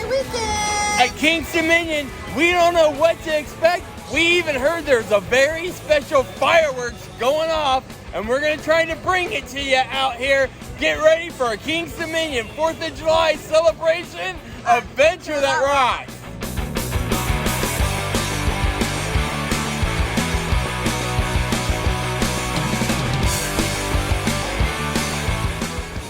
weekend! At KingsDominion, we don't know what to expect. We even heard there's a very special fireworks going off, and we're going to try to bring it to you out here. Get ready for a KingsDominion 4th of July celebration adventure that rocks.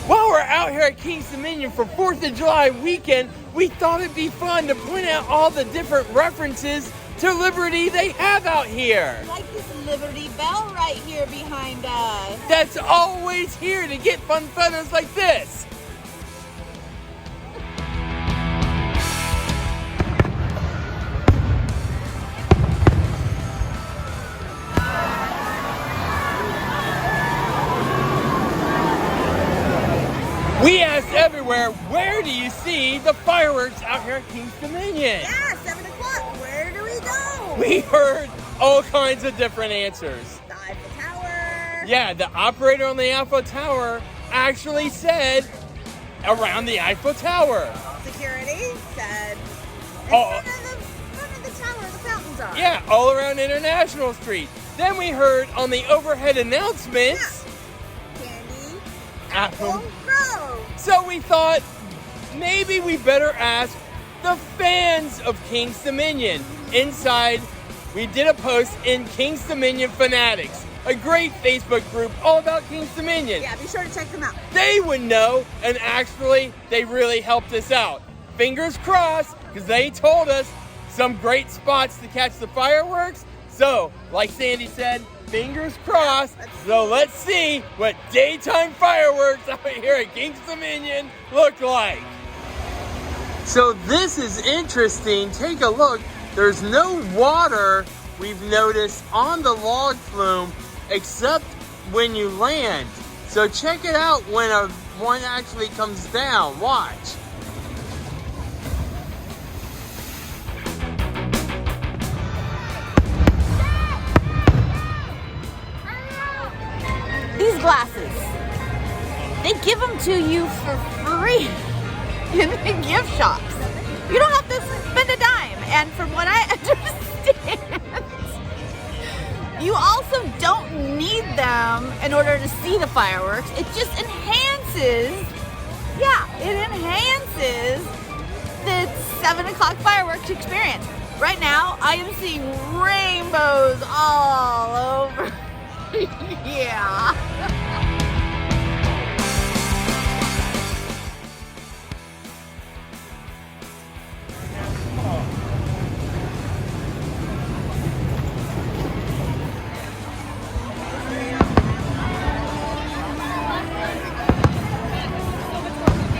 While we're out here at KingsDominion for 4th of July weekend, we thought it'd be fun to point out all the different references to Liberty they have out here. Like this Liberty Bell right here behind us. That's always here to get fun photos like this. We asked everywhere, where do you see the fireworks out here at KingsDominion? Yeah, 7 o'clock. Where do we go? We heard all kinds of different answers. The Eiffel Tower. Yeah, the operator on the Eiffel Tower actually said around the Eiffel Tower. Security said in Oh. front of the tower the fountains are. Yeah, all around International Street. Then we heard on the overhead announcements, Candy, Apple. Grove. So we thought maybe we better ask the fans of KingsDominion. Inside, we did a post in KingsDominion Fanatics, a great Facebook group all about KingsDominion. Yeah, be sure to check them out. They would know, and actually, they really helped us out. Fingers crossed, because they told us some great spots to catch the fireworks. So, like Sandy said, fingers crossed. So let's see what daytime fireworks out here at KingsDominion look like. So this is interesting. Take a look. There's no water, we've noticed, on the log flume except when you land. So check it out when one actually comes down. Watch. These glasses, they give them to you for free in the gift shops. You don't have to spend a dime. And from what I understand, you also don't need them in order to see the fireworks. It just enhances, it enhances the 7 o'clock fireworks experience. Right now, I am seeing rainbows all over. Yeah.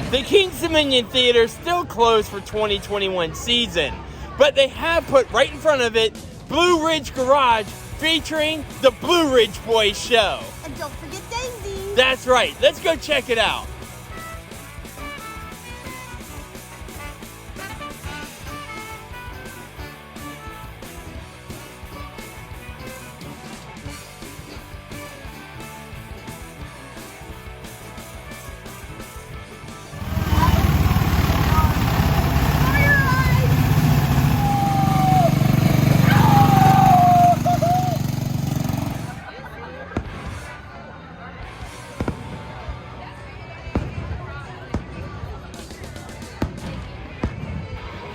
The KingsDominion Theater is still closed for 2021 season, but they have put right in front of it Blue Ridge Garage featuring the Blue Ridge Boys show. And don't forget Daisy. That's right. Let's go check it out.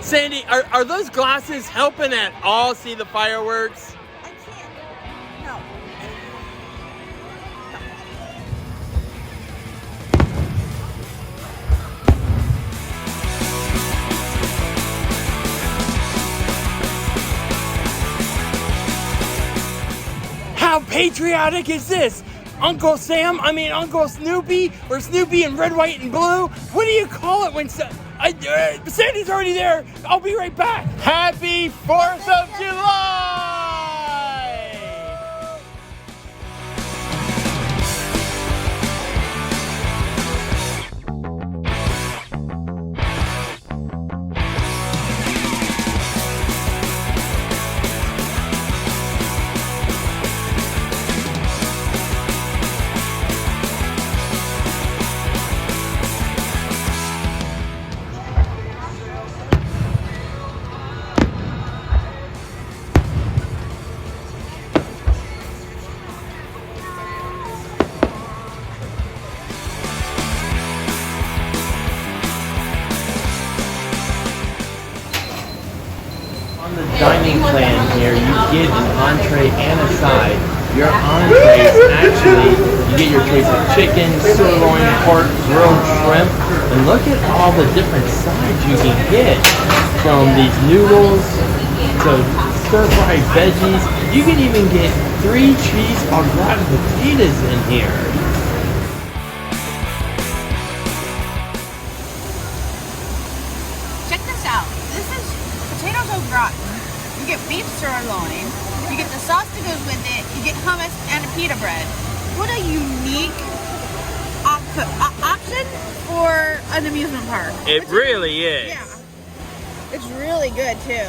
Sandy, are those glasses helping at all see the fireworks? I can't. No. How patriotic is this? Uncle Snoopy, or Snoopy in red, white, and blue? What do you call it when Sandy's already there. I'll be right back. Happy 4th of July! On the dining plan here, you get an entree and a side. Your entrees actually, you get your choice of chicken, sirloin, pork, grilled shrimp, and look at all the different sides you can get. From these noodles to stir-fried veggies. You can even get 3 cheese au gratin potatoes in here. Check this out. This is potatoes au gratin. You get beef sirloin. You get the sauce that goes with it. You get hummus and a pita bread. What a unique option for an amusement park. It really is. Yeah. It's really good too.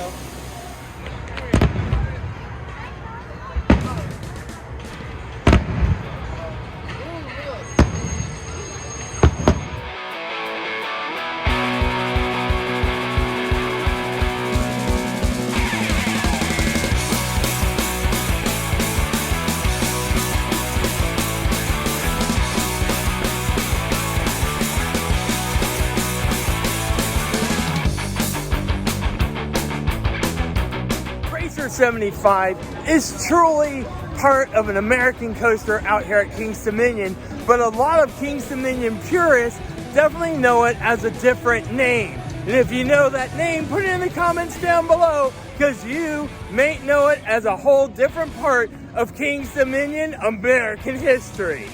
Racer 75 is truly part of an American coaster out here at KingsDominion, but a lot of KingsDominion purists definitely know it as a different name. And if you know that name, put it in the comments down below, because you may know it as a whole different part of KingsDominion American history.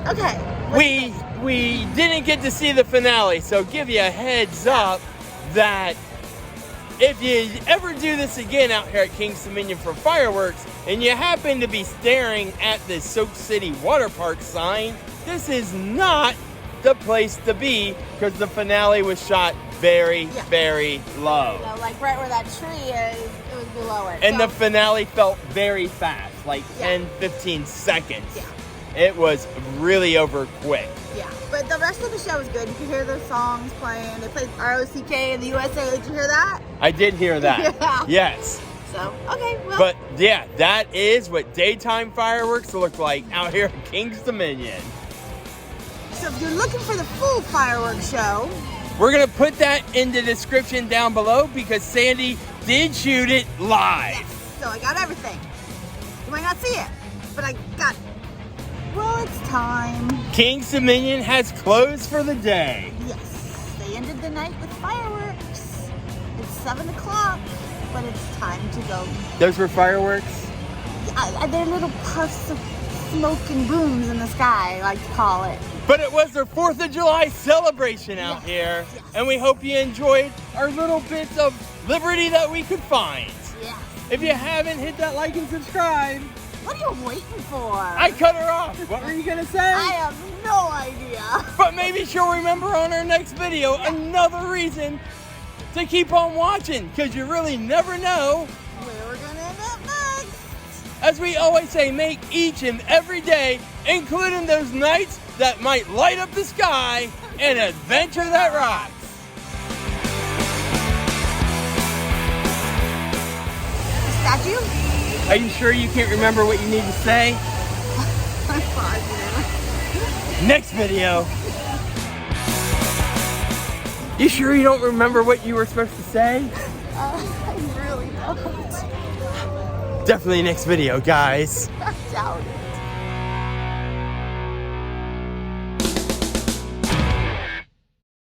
Okay. We didn't get to see the finale, so give you a heads up that if you ever do this again out here at KingsDominion for fireworks and you happen to be staring at the Soak City Water Park sign, this is not the place to be, because the finale was shot very, very low. You know, like right where that tree is, it was below it. And so, the finale felt very fast, like 10, 15 seconds. Yeah. It was really over quick. Yeah, but the rest of the show was good. You could hear their songs playing. They played ROCK in the USA. Did you hear that? I did hear that. Yeah. Yes. So, okay, well. But yeah, that is what daytime fireworks look like out here at KingsDominion. So if you're looking for the full fireworks show, we're going to put that in the description down below, because Sandy did shoot it live. yes, so I got everything. You might not see it, but I got it. Well, it's time. KingsDominion has closed for the day. Yes, they ended the night with fireworks. It's 7 o'clock, but it's time to go. Those were fireworks? They're little puffs of smoke and booms in the sky, I like to call it. But it was their 4th of July celebration out here. Yes. And we hope you enjoyed our little bits of liberty that we could find. Yeah. If you haven't, hit that like and subscribe. What are you waiting for? I cut her off. What were you going to say? I have no idea. But maybe she'll remember on our next video another reason to keep on watching, because you really never know Where we're going to end up next. As we always say, make each and every day, including those nights that might light up the sky, an adventure that rocks. Statue? Are you sure you can't remember what you need to say? I'm positive. Next video. You sure you don't remember what you were supposed to say? I really don't. Definitely next video, guys. I doubt it.